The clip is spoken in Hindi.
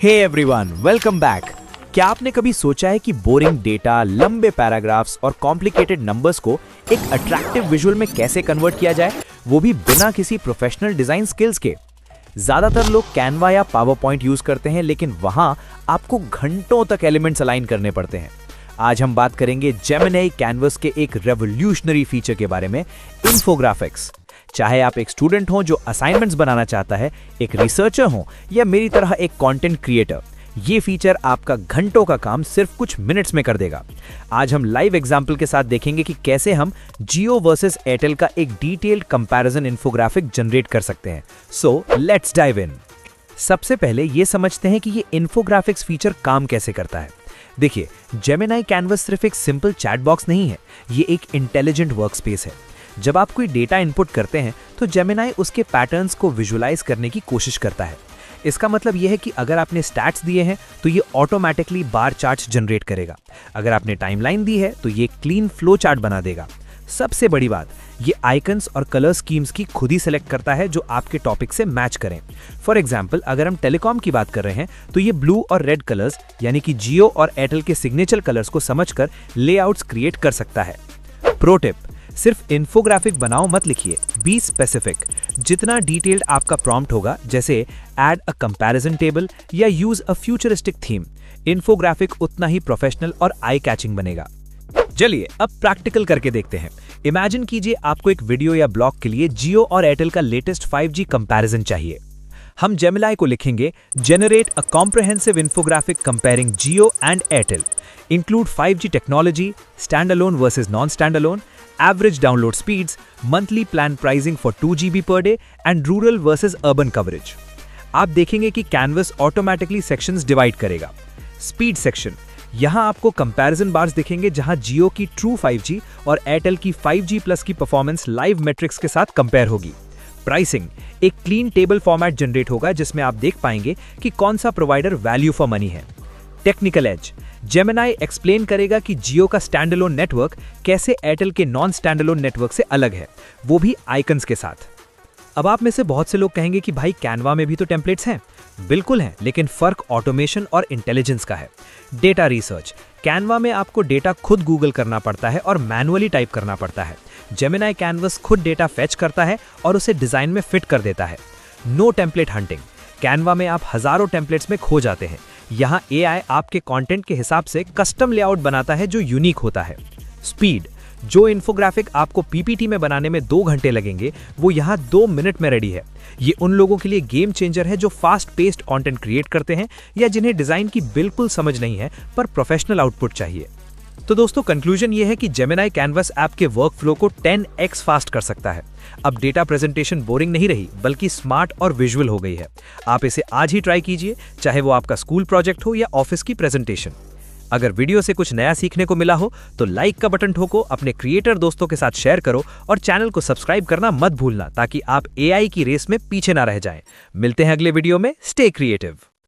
Hey everyone, welcome back. क्या आपने कभी सोचा है कि बोरिंग डेटा, लंबे पैराग्राफ्स और कॉम्प्लिकेटेड नंबर्स को एक अट्रैक्टिव विजुअल में कैसे कन्वर्ट किया जाए, वो भी बिना किसी प्रोफेशनल डिजाइन स्किल्स के? ज्यादातर लोग कैनवा या पावर पॉइंट यूज करते हैं, लेकिन वहां आपको घंटों तक एलिमेंट्स अलाइन करने पड़ते हैं। आज हम बात करेंगे जेमिनी कैनवस के एक रेवोल्यूशनरी फीचर के बारे में, इन्फोग्राफिक्स। चाहे आप एक स्टूडेंट हो जो असाइनमेंट्स बनाना चाहता है, एक रिसर्चर हो या मेरी तरह एक कंटेंट क्रिएटर, ये फीचर आपका घंटों का काम सिर्फ कुछ मिनट्स में कर देगा। आज हम लाइव एग्जांपल के साथ देखेंगे कि कैसे हम जियो वर्सेस एयरटेल का एक डिटेल्ड कंपैरिजन इन्फोग्राफिक जनरेट कर सकते हैं। So let's dive in. सबसे पहले ये समझते हैं कि ये इन्फोग्राफिक्स फीचर काम कैसे करता है। देखिए, जेमिनी कैनवस सिर्फ एक सिंपल चैट बॉक्स नहीं है, ये एक इंटेलिजेंट वर्कस्पेस है। जब आप कोई डेटा इनपुट करते हैं तो जेमिनी उसके पैटर्न्स को विजुअलाइज करने की कोशिश करता है। इसका मतलब यह है कि अगर आपने स्टैट्स दिए हैं तो ये ऑटोमेटिकली बार चार्ट्स जनरेट करेगा। अगर आपने टाइमलाइन दी है तो ये क्लीन फ्लो चार्ट बना देगा। सबसे बड़ी बात, ये आइकन्स और कलर स्कीम्स की खुद ही सिलेक्ट करता है जो आपके टॉपिक से मैच करें। फॉर एग्जाम्पल, अगर हम टेलीकॉम की बात कर रहे हैं तो ये ब्लू और रेड कलर्स यानी कि जियो और एयरटेल के सिग्नेचर कलर्स को समझकर लेआउट्स क्रिएट कर सकता है। प्रो टिप, सिर्फ इन्फोग्राफिक बनाओ मत लिखिए, बी स्पेसिफिक। जितना डिटेल्ड आपका प्रॉम्प्ट होगा, जैसे ऐड अ कंपैरिजन टेबल या use a futuristic theme, infographic उतना ही प्रोफेशनल और आई कैचिंग बनेगा। चलिए अब प्रैक्टिकल करके देखते हैं। इमेजिन कीजिए आपको एक वीडियो या ब्लॉग के लिए जियो और एयरटेल का लेटेस्ट 5G कंपैरिजन चाहिए। हम जेमिनी को लिखेंगे generate a comprehensive infographic comparing Jio and Airtel, include 5G technology, stand alone versus non stand alone, average download speeds, monthly plan pricing for 2 GB per day and rural versus urban coverage। आप देखेंगे कि कैनवस ऑटोमेटिकली सेक्शंस डिवाइड करेगा। स्पीड सेक्शन, यहां आपको कंपैरिजन बार्स दिखेंगे जहां जियो की ट्रू 5G और एयरटेल की 5G प्लस की परफॉर्मेंस लाइव मेट्रिक्स के साथ कंपेयर होगी। प्राइसिंग, एक क्लीन टेबल फॉर्मेट जनरेट होगा जिसमें आप देख पाएंगे कि कौन सा प्रोवाइडर वैल्यू फॉर मनी है। टेक्निकल एज, जेमिनी एक्सप्लेन करेगा कि जियो का स्टैंडअलोन नेटवर्क कैसे एयरटेल के नॉन स्टैंडअलोन नेटवर्क से अलग है, वो भी आइकन्स के साथ। अब आप में से बहुत से लोग कहेंगे कि भाई कैनवा में भी तो टेम्पलेट्स हैं। बिल्कुल हैं, लेकिन फर्क ऑटोमेशन और इंटेलिजेंस का है। डेटा रिसर्च, कैनवा में आपको डेटा खुद गूगल करना पड़ता है और मैनुअली टाइप करना पड़ता है। जेमिनी कैनवस खुद डेटा फेच करता है और उसे डिजाइन में फिट कर देता है। नो टेम्पलेट हंटिंग, कैनवा में आप हजारों टेम्पलेट्स में खो जाते हैं। यहाँ AI आपके कंटेंट के हिसाब से कस्टम लेआउट बनाता है जो यूनिक होता है। स्पीड, जो इन्फोग्राफिक आपको PPT में बनाने में 2 घंटे लगेंगे, वो यहाँ 2 मिनट में रेडी है। ये उन लोगों के लिए गेम चेंजर है जो फास्ट पेस्ड कंटेंट क्रिएट करते हैं या जिन्हें डिजाइन की बिल्कुल समझ नहीं है पर प्रोफेशनल आउटपुट चाहिए। तो दोस्तों, कंक्लूजन ये है कि जेमिनी कैनवस ऐप के वर्क फ्लो को 10x फास्ट कर सकता है। अब डेटा प्रेजेंटेशन बोरिंग नहीं रही, बल्कि स्मार्ट और विजुअल हो गई है। आप इसे आज ही ट्राई कीजिए, चाहे वो आपका स्कूल प्रोजेक्ट हो या ऑफिस की प्रेजेंटेशन। अगर वीडियो से कुछ नया सीखने को मिला हो तो लाइक का बटन ठोको, अपने क्रिएटर दोस्तों के साथ शेयर करो और चैनल को सब्सक्राइब करना मत भूलना, ताकि आप AI की रेस में पीछे ना रह जाएं। मिलते हैं अगले वीडियो में। Stay creative.